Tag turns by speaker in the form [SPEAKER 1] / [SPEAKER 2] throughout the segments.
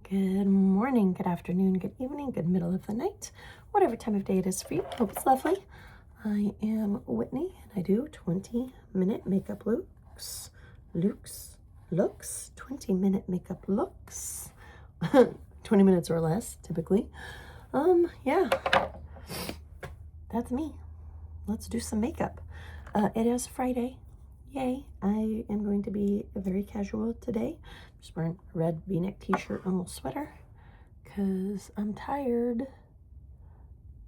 [SPEAKER 1] Good morning, good afternoon, good evening, good middle of the night, whatever time of day it is for you. Hope it's lovely. I am Whitney and I do 20-minute makeup looks, 20-minute makeup looks, 20 minutes or less typically. Yeah, that's me. Let's do some makeup. It is Friday. Yay. I am going to be very casual today. Just wearing a red v-neck t-shirt and a little sweater because I'm tired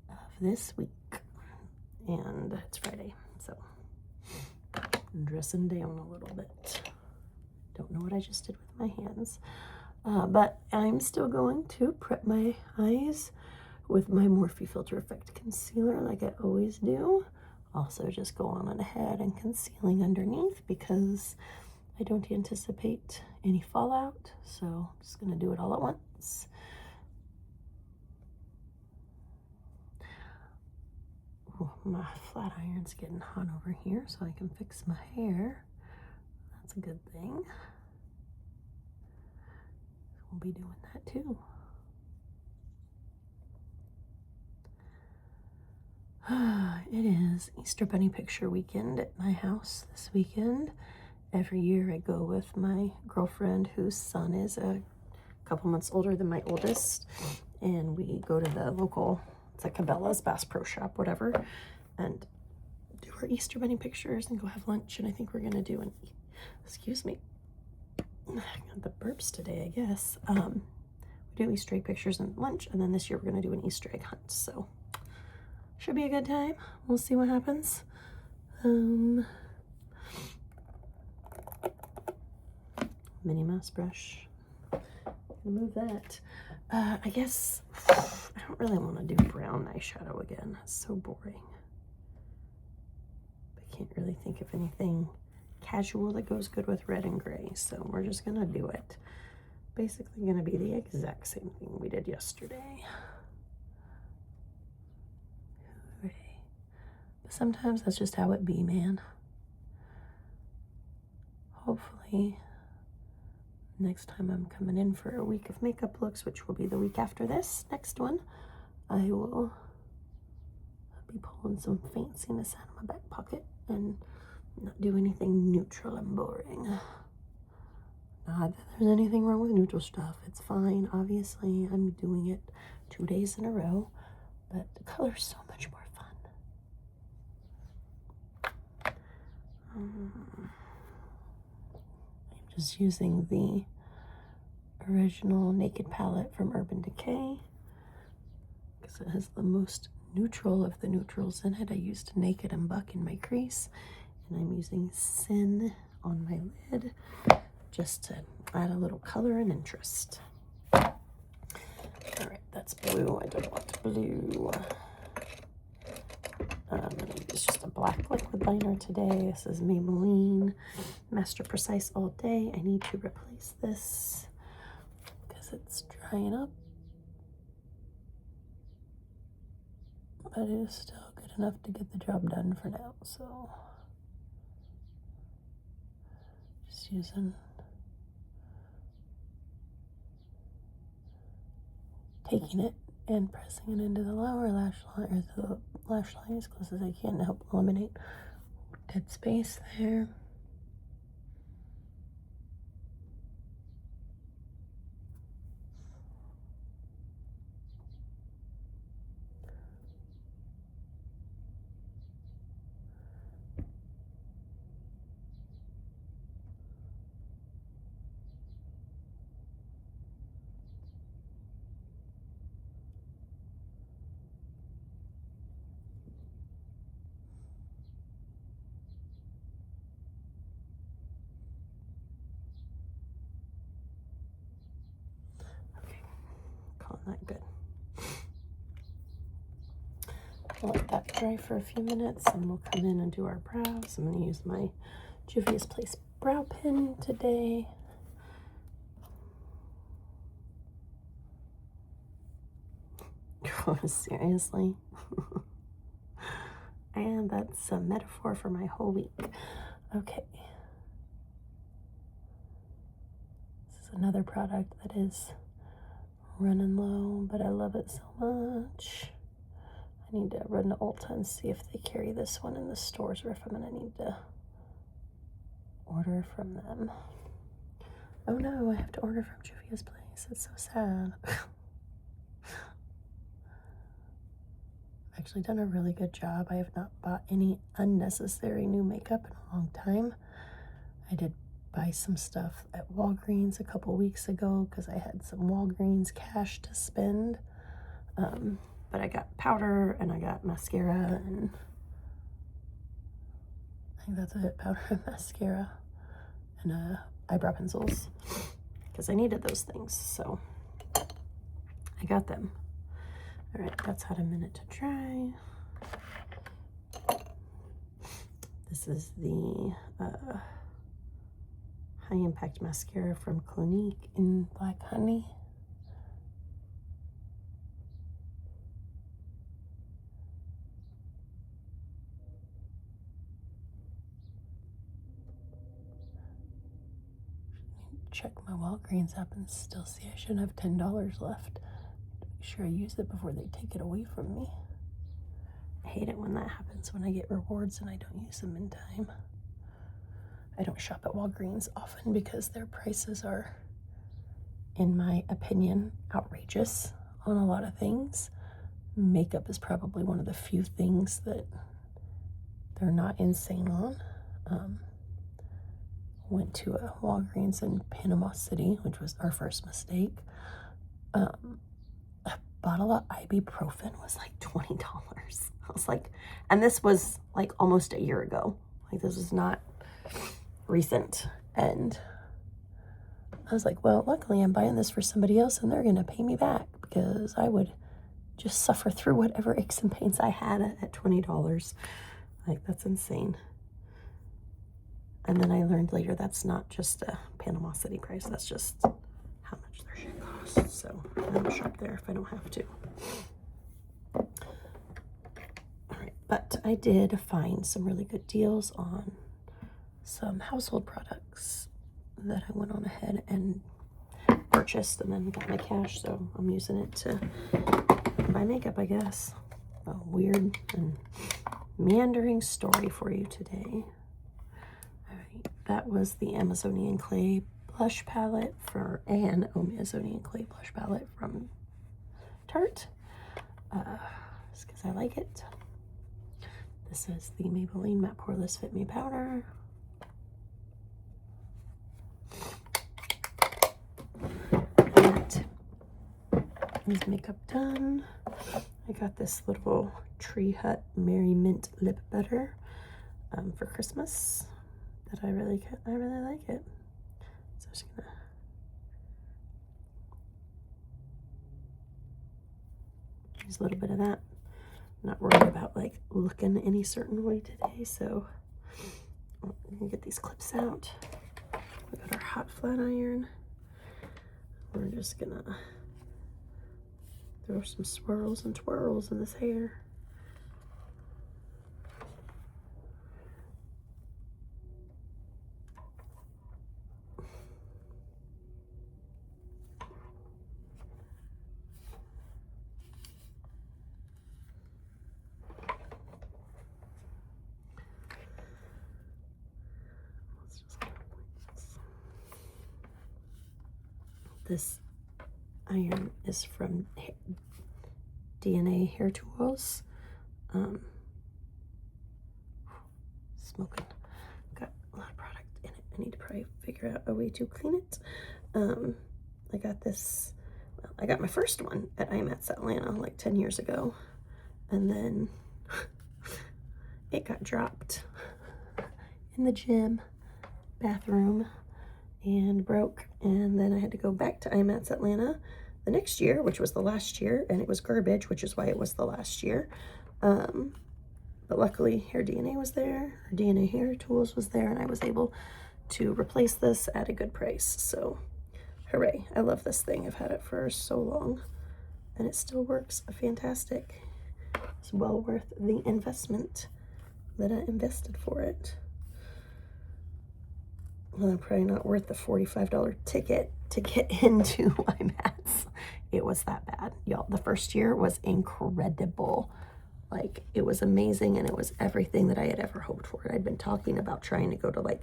[SPEAKER 1] of this week and it's Friday, so I'm dressing down a little bit. Don't know what I just did with my hands, but I'm still going to prep my eyes with my Morphe Filter Effect concealer like I always do. Also just go on ahead and concealing underneath because I don't anticipate any fallout, so I'm just going to do it all at once. Ooh, my flat iron's getting hot over here so I can fix my hair. That's a good thing. We'll be doing that too. It is Easter Bunny picture weekend at my house this weekend. Every year I go with my girlfriend whose son is a couple months older than my oldest, and we go to the local, it's like Cabela's, Bass Pro Shop, whatever, and do our Easter Bunny pictures and go have lunch. And I think we're gonna do an, excuse me, I got the burps today, I guess. We do Easter egg pictures and lunch, and then this year we're gonna do an Easter egg hunt, so should be a good time. We'll see what happens. Minnie Mouse brush. Move that. I guess I don't really want to do brown eyeshadow again. It's so boring. I can't really think of anything casual that goes good with red and gray, so we're just gonna do it. Basically gonna be the exact same thing we did yesterday. But sometimes that's just how it be, man. Hopefully next time I'm coming in for a week of makeup looks, which will be the week after this next one, I will be pulling some fanciness out of my back pocket and not do anything neutral and boring. Not that there's anything wrong with neutral stuff. It's fine. Obviously, I'm doing it 2 days in a row, but the color's so much more fun. I'm just using the original Naked palette from Urban Decay because it has the most neutral of the neutrals in it. I used Naked and Buck in my crease, and I'm using Sin on my lid just to add a little color and interest. All right, that's blue. I don't want blue. I'm going to use just a black liquid liner today. This is Maybelline Master Precise All Day. I need to replace this because it's drying up, but it is still good enough to get the job done for now. So just taking it and pressing it into the lower lash line, or the lash line as close as I can to help eliminate dead space there. Not good. I'll let that dry for a few minutes and we'll come in and do our brows. I'm going to use my Juvia's Place brow pen today. Oh, seriously? And that's a metaphor for my whole week. Okay. This is another product that is running low, but I love it so much. I need to run to Ulta and see if they carry this one in the stores or if I'm going to need to order from them. Oh no, I have to order from Juvia's Place. It's so sad. I've actually done a really good job. I have not bought any unnecessary new makeup in a long time. I did buy some stuff at Walgreens a couple weeks ago because I had some Walgreens cash to spend. But I got powder and I got mascara, and I think that's it, powder and mascara and eyebrow pencils because I needed those things, so I got them. All right, that's had a minute to dry. This is the High Impact Mascara from Clinique in Black Honey. Check my Walgreens app and still see I should have $10 left. Make sure I use it before they take it away from me. I hate it when that happens, when I get rewards and I don't use them in time. I don't shop at Walgreens often because their prices are, in my opinion, outrageous on a lot of things. Makeup is probably one of the few things that they're not insane on. Went to a Walgreens in Panama City, which was our first mistake. A bottle of ibuprofen was like $20. I was like, and this was like almost a year ago. Like, this was not recent. And I was like, well, luckily I'm buying this for somebody else and they're going to pay me back, because I would just suffer through whatever aches and pains I had at $20. Like, that's insane. And then I learned later that's not just a Panama City price. That's just how much their shit costs. So I don't shop there if I don't have to. All right, but I did find some really good deals on some household products that I went on ahead and purchased and then got my cash. So I'm using it to buy makeup, I guess. A weird and meandering story for you today. That was the Amazonian Clay blush palette Amazonian Clay blush palette from Tarte. Just because I like it. This is the Maybelline Matte Poreless Fit Me powder. That is makeup done. I got this little Tree Hut Merry Mint lip butter for Christmas. That I really like it. So I'm just gonna use a little bit of that. I'm not worried about like looking any certain way today, so I'm gonna get these clips out. We got our hot flat iron. We're just gonna throw some swirls and twirls in this hair. This iron is from DNA Hair Tools. Smoking. Got a lot of product in it. I need to probably figure out a way to clean it. I got this, well, I got my first one at IMATS Atlanta like 10 years ago. And then it got dropped in the gym bathroom and broke, and then I had to go back to IMATS Atlanta the next year, which was the last year, and it was garbage, which is why it was the last year. But luckily Hair DNA was there, or DNA Hair Tools was there, and I was able to replace this at a good price. So hooray, I love this thing. I've had it for so long and it still works fantastic. It's well worth the investment that I invested for it. Well, probably not worth the $45 ticket to get into IMATS. It was that bad, y'all. The first year was incredible. Like, it was amazing, and it was everything that I had ever hoped for. I'd been talking about trying to go to like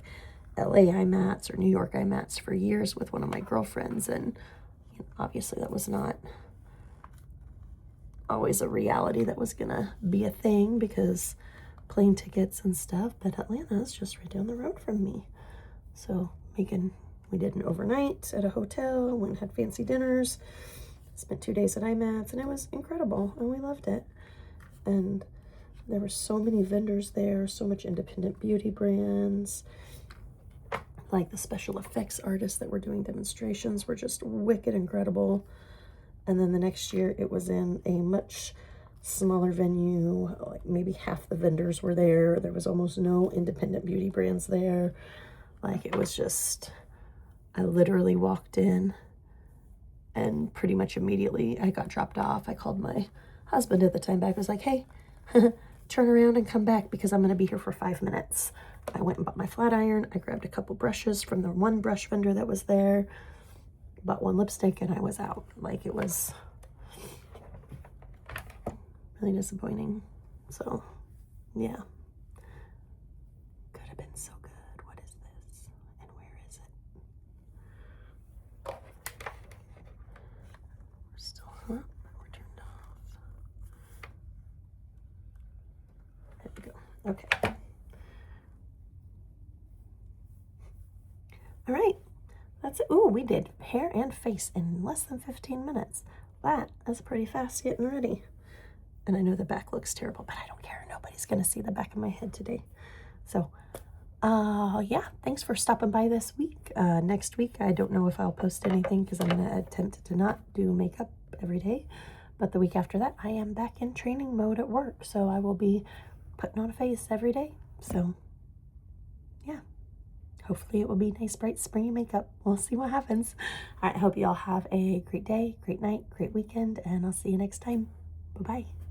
[SPEAKER 1] LA IMATs or New York IMATs for years with one of my girlfriends, and you know, obviously that was not always a reality that was gonna be a thing because plane tickets and stuff, but Atlanta is just right down the road from me. So we did an overnight at a hotel, went and had fancy dinners, spent 2 days at IMATs, and it was incredible, and we loved it. And there were so many vendors there, so much independent beauty brands. Like the special effects artists that were doing demonstrations were just wicked incredible. And then the next year it was in a much smaller venue, like maybe half the vendors were there. There was almost no independent beauty brands there. Like, it was just, I literally walked in and pretty much immediately I got dropped off. I called my husband at the time back. I was like, hey, turn around and come back because I'm going to be here for 5 minutes. I went and bought my flat iron. I grabbed a couple brushes from the one brush vendor that was there, bought one lipstick, and I was out. Like, it was really disappointing. So, yeah. Could have been so good. What is this? And where is it? We're still up. We're turned off. There we go. Okay. All right. That's it. Ooh, we did hair and face in less than 15 minutes. That is pretty fast getting ready. And I know the back looks terrible, but I don't care. Nobody's going to see the back of my head today. So, yeah, thanks for stopping by this week. Next week, I don't know if I'll post anything because I'm going to attempt to not do makeup every day. But the week after that, I am back in training mode at work. So I will be putting on a face every day. So, yeah. Hopefully it will be nice, bright, springy makeup. We'll see what happens. All right, I hope you all have a great day, great night, great weekend, and I'll see you next time. Bye-bye.